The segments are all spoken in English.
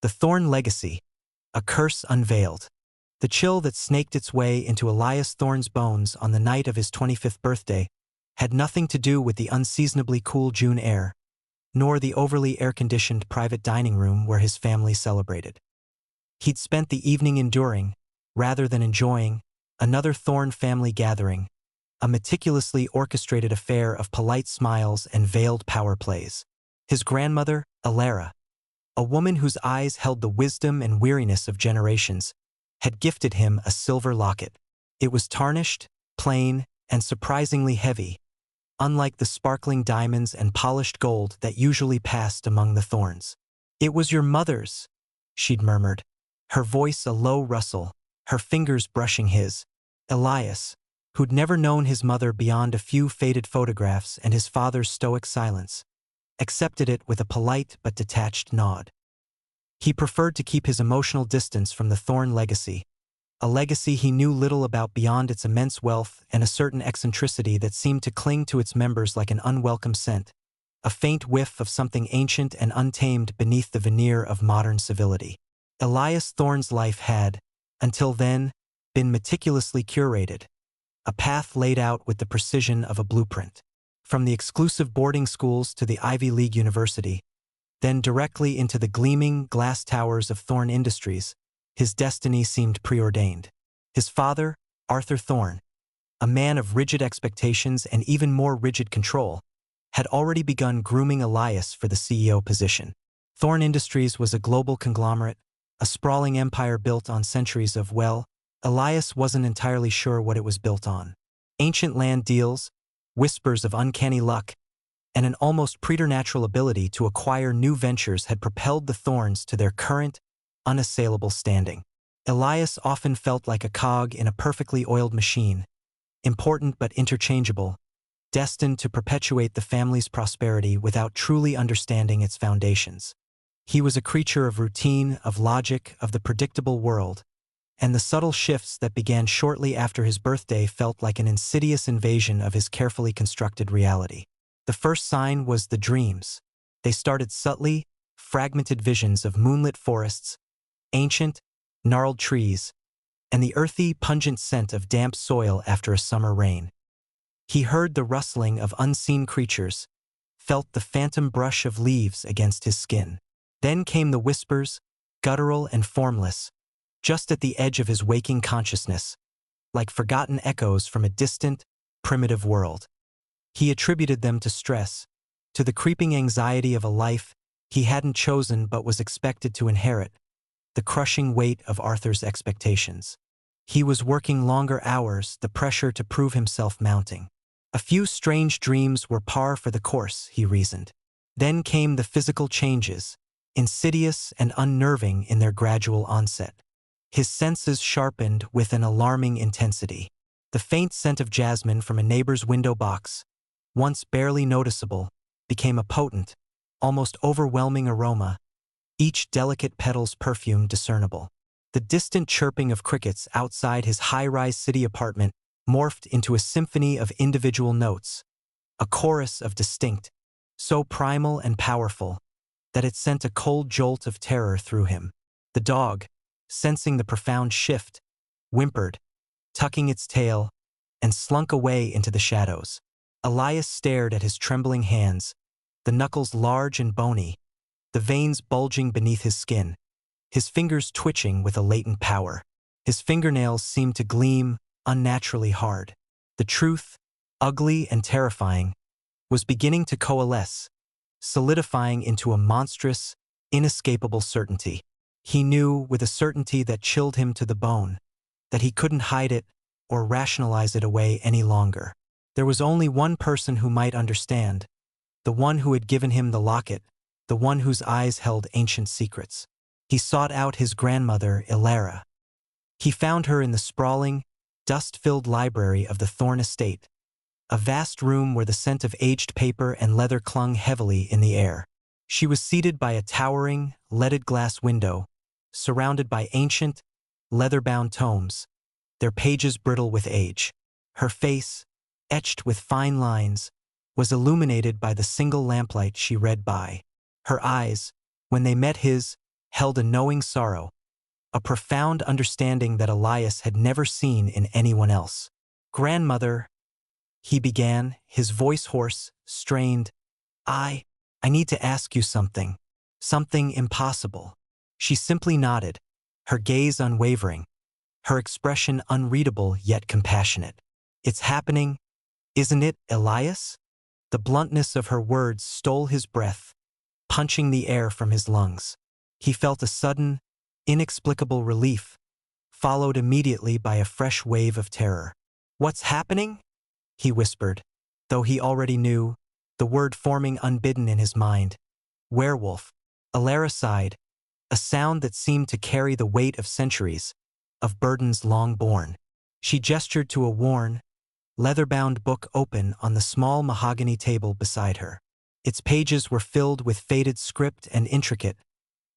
The Thorne Legacy, a Curse Unveiled. The chill that snaked its way into Elias Thorne's bones on the night of his 25th birthday had nothing to do with the unseasonably cool June air, nor the overly air-conditioned private dining room where his family celebrated. He'd spent the evening enduring, rather than enjoying, another Thorne family gathering, a meticulously orchestrated affair of polite smiles and veiled power plays. His grandmother, Alara, a woman whose eyes held the wisdom and weariness of generations, had gifted him a silver locket. It was tarnished, plain, and surprisingly heavy, unlike the sparkling diamonds and polished gold that usually passed among the Thornes. "It was your mother's," she'd murmured, her voice a low rustle, her fingers brushing his. Elias, who'd never known his mother beyond a few faded photographs and his father's stoic silence, accepted it with a polite but detached nod. He preferred to keep his emotional distance from the Thorne legacy, a legacy he knew little about beyond its immense wealth and a certain eccentricity that seemed to cling to its members like an unwelcome scent, a faint whiff of something ancient and untamed beneath the veneer of modern civility. Elias Thorne's life had, until then, been meticulously curated, a path laid out with the precision of a blueprint. From the exclusive boarding schools to the Ivy League University, then directly into the gleaming glass towers of Thorne Industries, his destiny seemed preordained. His father, Arthur Thorne, a man of rigid expectations and even more rigid control, had already begun grooming Elias for the CEO position. Thorne Industries was a global conglomerate, a sprawling empire built on centuries of, well, Elias wasn't entirely sure what it was built on. Ancient land deals, whispers of uncanny luck, and an almost preternatural ability to acquire new ventures had propelled the Thornes to their current, unassailable standing. Elias often felt like a cog in a perfectly oiled machine, important but interchangeable, destined to perpetuate the family's prosperity without truly understanding its foundations. He was a creature of routine, of logic, of the predictable world, and the subtle shifts that began shortly after his birthday felt like an insidious invasion of his carefully constructed reality. The first sign was the dreams. They started subtly, fragmented visions of moonlit forests, ancient, gnarled trees, and the earthy, pungent scent of damp soil after a summer rain. He heard the rustling of unseen creatures, felt the phantom brush of leaves against his skin. Then came the whispers, guttural and formless, just at the edge of his waking consciousness, like forgotten echoes from a distant, primitive world. He attributed them to stress, to the creeping anxiety of a life he hadn't chosen but was expected to inherit, the crushing weight of Arthur's expectations. He was working longer hours, the pressure to prove himself mounting. A few strange dreams were par for the course, he reasoned. Then came the physical changes, insidious and unnerving in their gradual onset. His senses sharpened with an alarming intensity. The faint scent of jasmine from a neighbor's window box, once barely noticeable, became a potent, almost overwhelming aroma, each delicate petal's perfume discernible. The distant chirping of crickets outside his high-rise city apartment morphed into a symphony of individual notes, a chorus of distinct, so primal and powerful that it sent a cold jolt of terror through him. The dog, sensing the profound shift, whimpered, tucking its tail, and slunk away into the shadows. Elias stared at his trembling hands, the knuckles large and bony, the veins bulging beneath his skin, his fingers twitching with a latent power. His fingernails seemed to gleam unnaturally hard. The truth, ugly and terrifying, was beginning to coalesce, solidifying into a monstrous, inescapable certainty. He knew, with a certainty that chilled him to the bone, that he couldn't hide it or rationalize it away any longer. There was only one person who might understand, the one who had given him the locket, the one whose eyes held ancient secrets. He sought out his grandmother, Alara. He found her in the sprawling, dust-filled library of the Thorne estate, a vast room where the scent of aged paper and leather clung heavily in the air. She was seated by a towering, leaded glass window, surrounded by ancient, leather-bound tomes, their pages brittle with age. Her face, etched with fine lines, was illuminated by the single lamplight she read by. Her eyes, when they met his, held a knowing sorrow, a profound understanding that Elias had never seen in anyone else. "Grandmother," he began, his voice hoarse, strained, I need to ask you something. Something impossible." She simply nodded, her gaze unwavering, her expression unreadable yet compassionate. "It's happening, isn't it, Elias?" The bluntness of her words stole his breath, punching the air from his lungs. He felt a sudden, inexplicable relief, followed immediately by a fresh wave of terror. "What's happening?" he whispered, though he already knew, the word forming unbidden in his mind. "Werewolf." Alara sighed, a sound that seemed to carry the weight of centuries, of burdens long borne. She gestured to a worn, leather-bound book open on the small mahogany table beside her. Its pages were filled with faded script and intricate,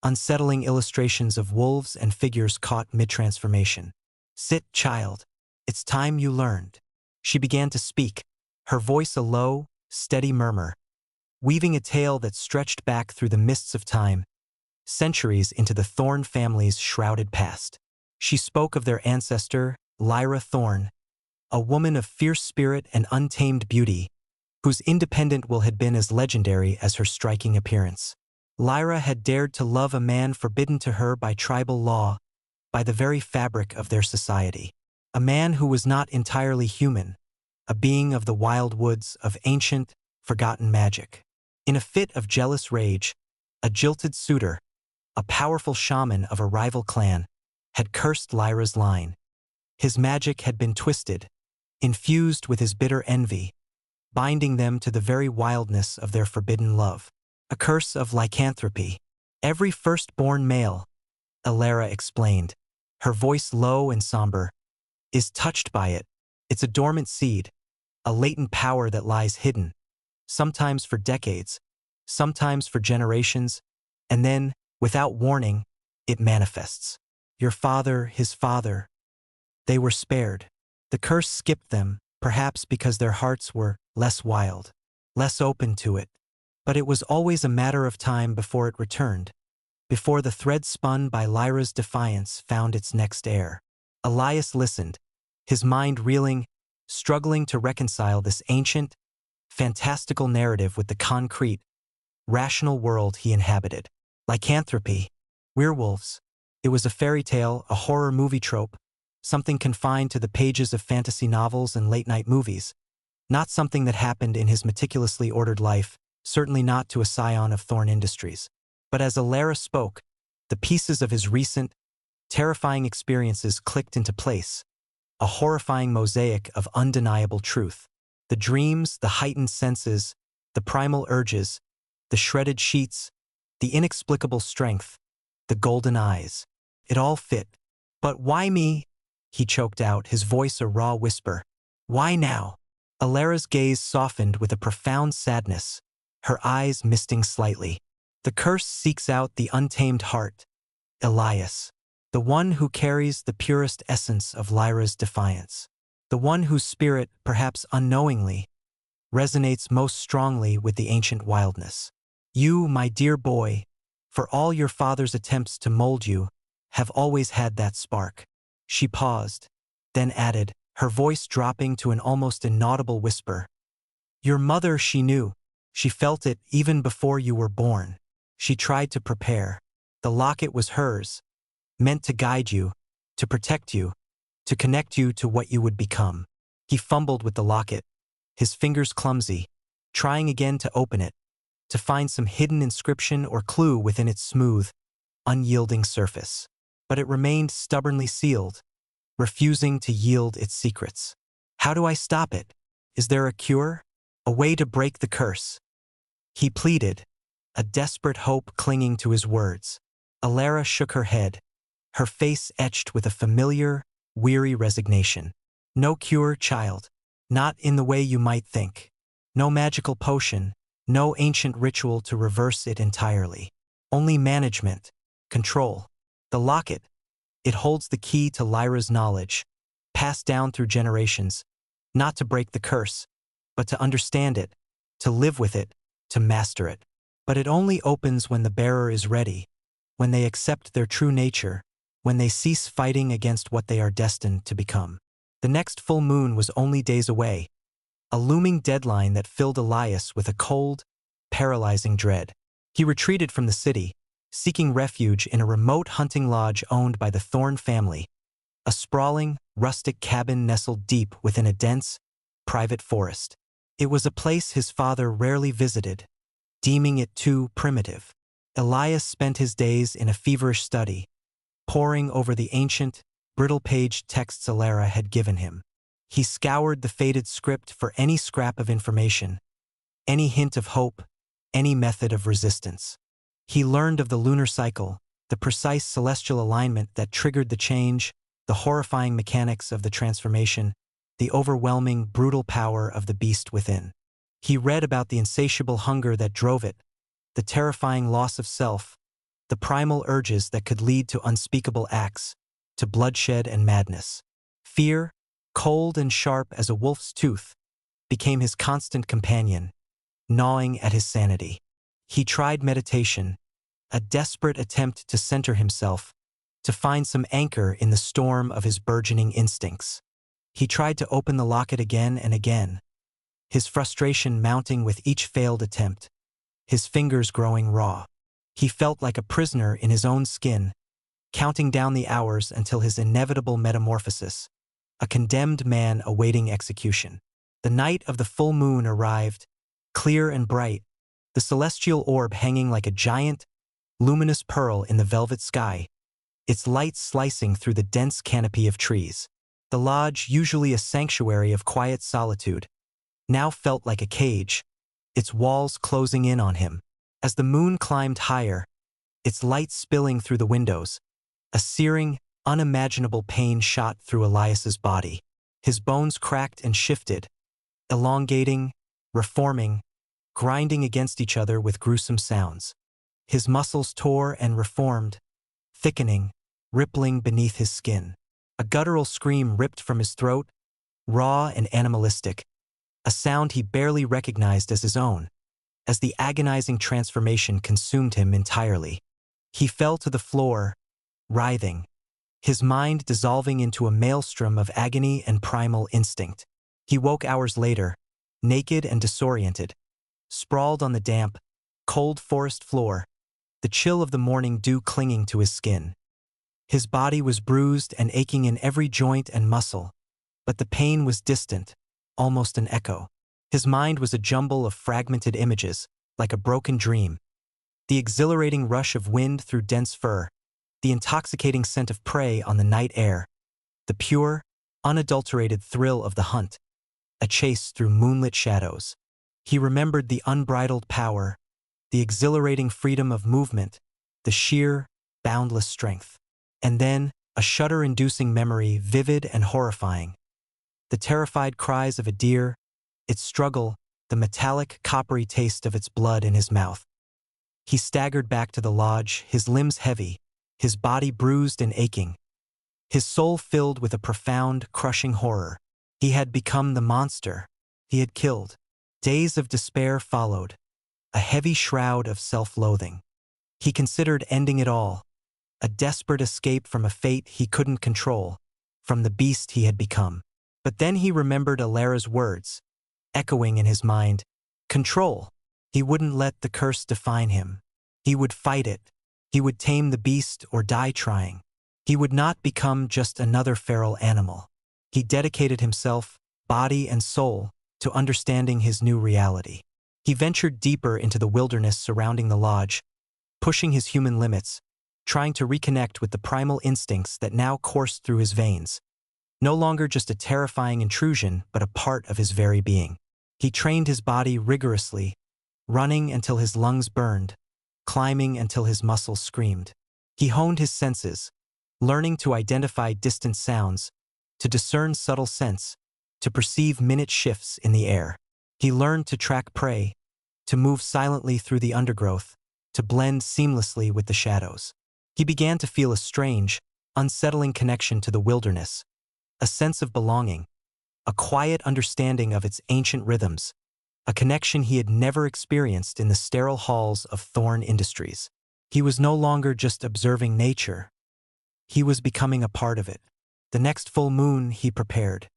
unsettling illustrations of wolves and figures caught mid-transformation. "Sit, child. It's time you learned." She began to speak, her voice a low, steady murmur, weaving a tale that stretched back through the mists of time, centuries into the Thorne family's shrouded past. She spoke of their ancestor, Lyra Thorne, a woman of fierce spirit and untamed beauty, whose independent will had been as legendary as her striking appearance. Lyra had dared to love a man forbidden to her by tribal law, by the very fabric of their society. A man who was not entirely human, a being of the wild woods of ancient, forgotten magic. In a fit of jealous rage, a jilted suitor, a powerful shaman of a rival clan, had cursed Lyra's line. His magic had been twisted, infused with his bitter envy, binding them to the very wildness of their forbidden love. A curse of lycanthropy. "Every firstborn male," Alara explained, her voice low and somber, "is touched by it. It's a dormant seed, a latent power that lies hidden, sometimes for decades, sometimes for generations, and then, without warning, it manifests. Your father, his father, they were spared. The curse skipped them, perhaps because their hearts were less wild, less open to it. But it was always a matter of time before it returned, before the thread spun by Lyra's defiance found its next heir." Elias listened, his mind reeling, struggling to reconcile this ancient, fantastical narrative with the concrete, rational world he inhabited. Lycanthropy, werewolves. It was a fairy tale, a horror movie trope, something confined to the pages of fantasy novels and late-night movies. Not something that happened in his meticulously ordered life, certainly not to a scion of Thorne Industries. But as Alara spoke, the pieces of his recent, terrifying experiences clicked into place, a horrifying mosaic of undeniable truth. The dreams, the heightened senses, the primal urges, the shredded sheets, the inexplicable strength, the golden eyes. It all fit. "But why me?" he choked out, his voice a raw whisper. "Why now?" Alara's gaze softened with a profound sadness, her eyes misting slightly. "The curse seeks out the untamed heart, Elias. The one who carries the purest essence of Lyra's defiance. The one whose spirit, perhaps unknowingly, resonates most strongly with the ancient wildness. You, my dear boy, for all your father's attempts to mold you, have always had that spark." She paused, then added, her voice dropping to an almost inaudible whisper. "Your mother, she knew. She felt it even before you were born. She tried to prepare. The locket was hers, meant to guide you, to protect you, to connect you to what you would become." He fumbled with the locket, his fingers clumsy, trying again to open it, to find some hidden inscription or clue within its smooth, unyielding surface. But it remained stubbornly sealed, refusing to yield its secrets. "How do I stop it? Is there a cure? A way to break the curse?" he pleaded, a desperate hope clinging to his words. Alara shook her head, her face etched with a familiar, weary resignation. "No cure, child. Not in the way you might think. No magical potion, no ancient ritual to reverse it entirely. Only management, control. The locket, it holds the key to Lyra's knowledge, passed down through generations, not to break the curse, but to understand it, to live with it, to master it. But it only opens when the bearer is ready, when they accept their true nature, when they cease fighting against what they are destined to become. The next full moon was only days away, a looming deadline that filled Elias with a cold, paralyzing dread. He retreated from the city, seeking refuge in a remote hunting lodge owned by the Thorne family, a sprawling, rustic cabin nestled deep within a dense, private forest. It was a place his father rarely visited, deeming it too primitive. Elias spent his days in a feverish study, poring over the ancient, brittle-paged texts Alara had given him. He scoured the faded script for any scrap of information, any hint of hope, any method of resistance. He learned of the lunar cycle, the precise celestial alignment that triggered the change, the horrifying mechanics of the transformation, the overwhelming, brutal power of the beast within. He read about the insatiable hunger that drove it, the terrifying loss of self, the primal urges that could lead to unspeakable acts, to bloodshed and madness. Fear, cold and sharp as a wolf's tooth, became his constant companion, gnawing at his sanity. He tried meditation, a desperate attempt to center himself, to find some anchor in the storm of his burgeoning instincts. He tried to open the locket again and again, his frustration mounting with each failed attempt, his fingers growing raw. He felt like a prisoner in his own skin, counting down the hours until his inevitable metamorphosis, a condemned man awaiting execution. The night of the full moon arrived, clear and bright, the celestial orb hanging like a giant, luminous pearl in the velvet sky, its light slicing through the dense canopy of trees. The lodge, usually a sanctuary of quiet solitude, now felt like a cage, its walls closing in on him. As the moon climbed higher, its light spilling through the windows, a searing, unimaginable pain shot through Elias's body. His bones cracked and shifted, elongating, reforming, grinding against each other with gruesome sounds. His muscles tore and reformed, thickening, rippling beneath his skin. A guttural scream ripped from his throat, raw and animalistic, a sound he barely recognized as his own, as the agonizing transformation consumed him entirely. He fell to the floor, writhing, his mind dissolving into a maelstrom of agony and primal instinct. He woke hours later, naked and disoriented, sprawled on the damp, cold forest floor, the chill of the morning dew clinging to his skin. His body was bruised and aching in every joint and muscle, but the pain was distant, almost an echo. His mind was a jumble of fragmented images, like a broken dream. The exhilarating rush of wind through dense fur, the intoxicating scent of prey on the night air, the pure, unadulterated thrill of the hunt, a chase through moonlit shadows. He remembered the unbridled power, the exhilarating freedom of movement, the sheer, boundless strength. And then, a shudder-inducing memory, vivid and horrifying. The terrified cries of a deer, its struggle, the metallic, coppery taste of its blood in his mouth. He staggered back to the lodge, his limbs heavy, his body bruised and aching, his soul filled with a profound, crushing horror. He had become the monster he had killed. Days of despair followed, a heavy shroud of self-loathing. He considered ending it all, a desperate escape from a fate he couldn't control, from the beast he had become. But then he remembered Alara's words, echoing in his mind, control. He wouldn't let the curse define him. He would fight it. He would tame the beast or die trying. He would not become just another feral animal. He dedicated himself, body and soul, to understanding his new reality. He ventured deeper into the wilderness surrounding the lodge, pushing his human limits, trying to reconnect with the primal instincts that now coursed through his veins. No longer just a terrifying intrusion, but a part of his very being. He trained his body rigorously, running until his lungs burned, climbing until his muscles screamed. He honed his senses, learning to identify distant sounds, to discern subtle scents, to perceive minute shifts in the air. He learned to track prey, to move silently through the undergrowth, to blend seamlessly with the shadows. He began to feel a strange, unsettling connection to the wilderness, a sense of belonging, a quiet understanding of its ancient rhythms, a connection he had never experienced in the sterile halls of Thorne Industries. He was no longer just observing nature. He was becoming a part of it. The next full moon he prepared.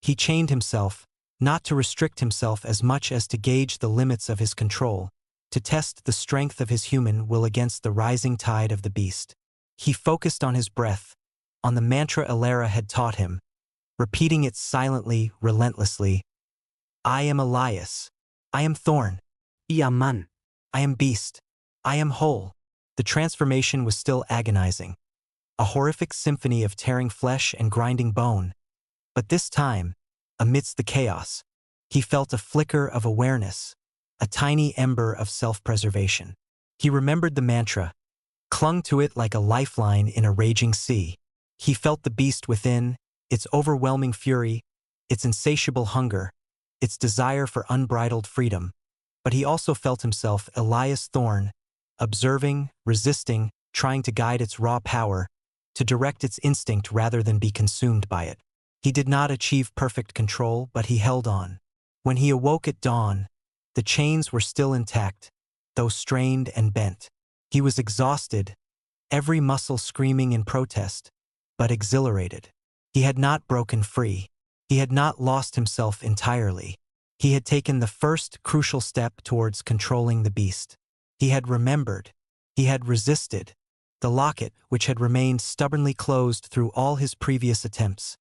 He chained himself, not to restrict himself as much as to gauge the limits of his control, to test the strength of his human will against the rising tide of the beast. He focused on his breath, on the mantra Elara had taught him, repeating it silently, relentlessly. I am Elias. I am Thorne. Iaman. I am beast. I am whole. The transformation was still agonizing, a horrific symphony of tearing flesh and grinding bone. But this time, amidst the chaos, he felt a flicker of awareness, a tiny ember of self-preservation. He remembered the mantra, clung to it like a lifeline in a raging sea. He felt the beast within, its overwhelming fury, its insatiable hunger, its desire for unbridled freedom. But he also felt himself, Elias Thorne, observing, resisting, trying to guide its raw power, to direct its instinct rather than be consumed by it. He did not achieve perfect control, but he held on. When he awoke at dawn, the chains were still intact, though strained and bent. He was exhausted, every muscle screaming in protest, but exhilarated. He had not broken free. He had not lost himself entirely. He had taken the first crucial step towards controlling the beast. He had remembered. He had resisted. The locket, which had remained stubbornly closed through all his previous attempts,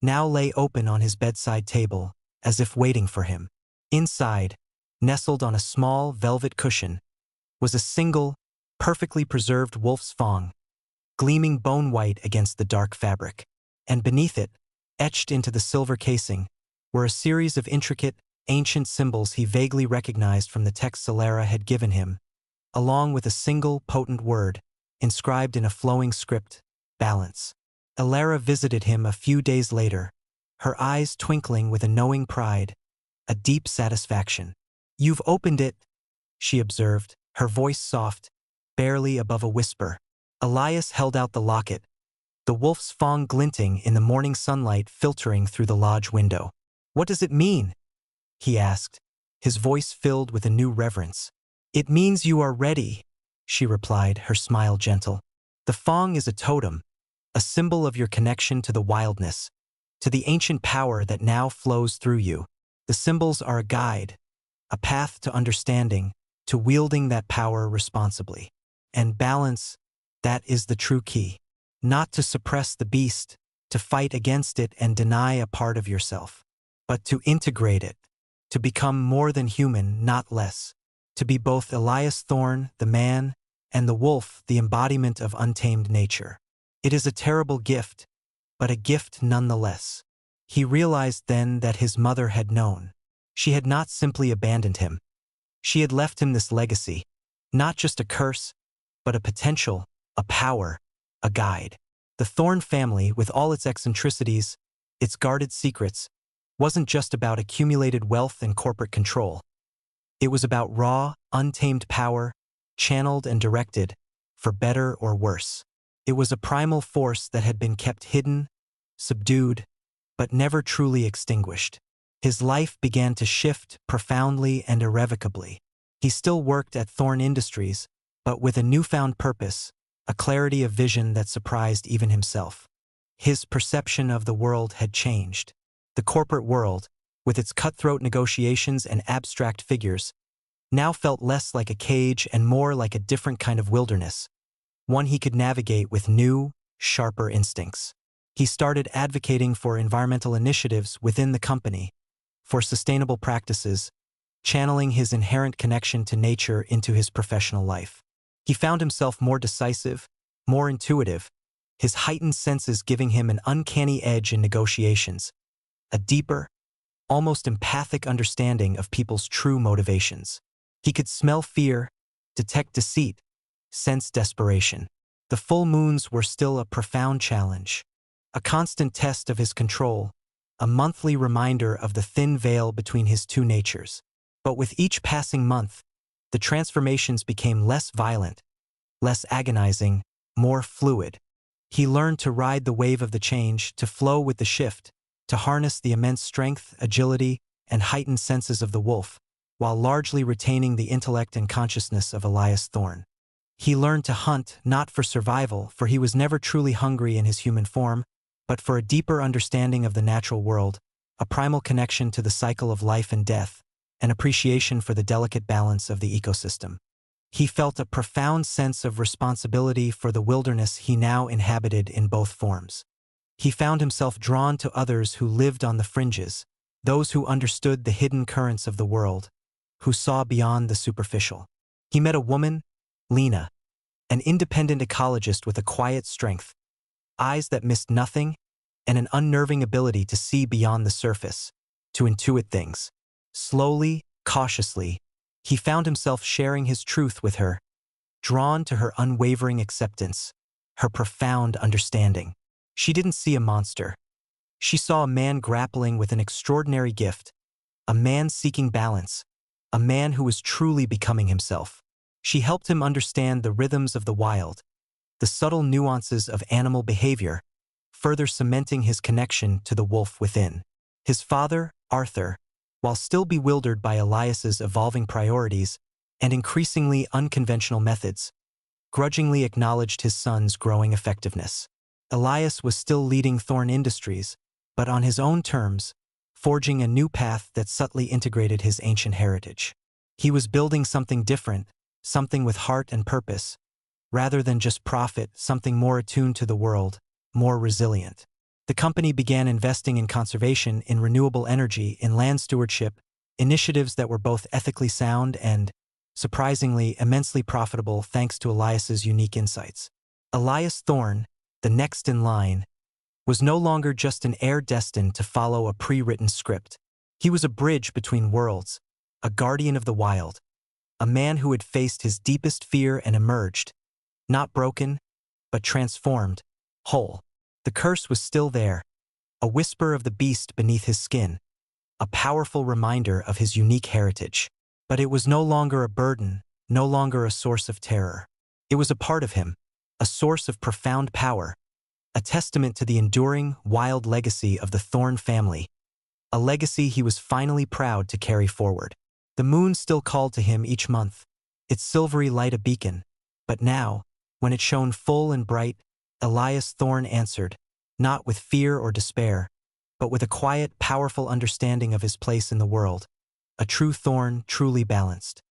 now lay open on his bedside table, as if waiting for him. Inside, nestled on a small velvet cushion, was a single, perfectly preserved wolf's fang, gleaming bone-white against the dark fabric. And beneath it, etched into the silver casing, were a series of intricate, ancient symbols he vaguely recognized from the text Elara had given him, along with a single, potent word, inscribed in a flowing script, balance. Elara visited him a few days later, her eyes twinkling with a knowing pride, a deep satisfaction. You've opened it, she observed, her voice soft, barely above a whisper. Elias held out the locket, the wolf's fang glinting in the morning sunlight filtering through the lodge window. What does it mean? He asked, his voice filled with a new reverence. It means you are ready, she replied, her smile gentle. The fang is a totem, a symbol of your connection to the wildness, to the ancient power that now flows through you. The symbols are a guide, a path to understanding, to wielding that power responsibly. And balance, that is the true key. Not to suppress the beast, to fight against it and deny a part of yourself, but to integrate it, to become more than human, not less, to be both Elias Thorne, the man, and the wolf, the embodiment of untamed nature. It is a terrible gift, but a gift nonetheless. He realized then that his mother had known. She had not simply abandoned him. She had left him this legacy, not just a curse, but a potential, a power, a guide. The Thorne family, with all its eccentricities, its guarded secrets, wasn't just about accumulated wealth and corporate control. It was about raw, untamed power, channeled and directed, for better or worse. It was a primal force that had been kept hidden, subdued, but never truly extinguished. His life began to shift profoundly and irrevocably. He still worked at Thorne Industries, but with a newfound purpose, a clarity of vision that surprised even himself. His perception of the world had changed. The corporate world, with its cutthroat negotiations and abstract figures, now felt less like a cage and more like a different kind of wilderness, one he could navigate with new, sharper instincts. He started advocating for environmental initiatives within the company, for sustainable practices, channeling his inherent connection to nature into his professional life. He found himself more decisive, more intuitive, his heightened senses giving him an uncanny edge in negotiations, a deeper, almost empathic understanding of people's true motivations. He could smell fear, detect deceit, sense desperation. The full moons were still a profound challenge, a constant test of his control, a monthly reminder of the thin veil between his two natures. But with each passing month, the transformations became less violent, less agonizing, more fluid. He learned to ride the wave of the change, to flow with the shift, to harness the immense strength, agility, and heightened senses of the wolf, while largely retaining the intellect and consciousness of Elias Thorne. He learned to hunt not for survival, for he was never truly hungry in his human form, but for a deeper understanding of the natural world, a primal connection to the cycle of life and death, an appreciation for the delicate balance of the ecosystem. He felt a profound sense of responsibility for the wilderness he now inhabited in both forms. He found himself drawn to others who lived on the fringes, those who understood the hidden currents of the world, who saw beyond the superficial. He met a woman, Lena, an independent ecologist with a quiet strength, eyes that missed nothing, and an unnerving ability to see beyond the surface, to intuit things. Slowly, cautiously, he found himself sharing his truth with her, drawn to her unwavering acceptance, her profound understanding. She didn't see a monster. She saw a man grappling with an extraordinary gift, a man seeking balance, a man who was truly becoming himself. She helped him understand the rhythms of the wild, the subtle nuances of animal behavior, further cementing his connection to the wolf within. His father, Arthur, while still bewildered by Elias's evolving priorities and increasingly unconventional methods, grudgingly acknowledged his son's growing effectiveness. Elias was still leading Thorne Industries, but on his own terms, forging a new path that subtly integrated his ancient heritage. He was building something different, something with heart and purpose, rather than just profit, something more attuned to the world, more resilient. The company began investing in conservation, in renewable energy, in land stewardship, initiatives that were both ethically sound and, surprisingly, immensely profitable thanks to Elias's unique insights. Elias Thorne, the next in line, was no longer just an heir destined to follow a pre-written script. He was a bridge between worlds, a guardian of the wild, a man who had faced his deepest fear and emerged, not broken, but transformed, whole. The curse was still there, a whisper of the beast beneath his skin, a powerful reminder of his unique heritage. But it was no longer a burden, no longer a source of terror. It was a part of him, a source of profound power, a testament to the enduring, wild legacy of the Thorne family, a legacy he was finally proud to carry forward. The moon still called to him each month, its silvery light a beacon, but now, when it shone full and bright, Elias Thorne answered, not with fear or despair, but with a quiet, powerful understanding of his place in the world, a true Thorne, truly balanced.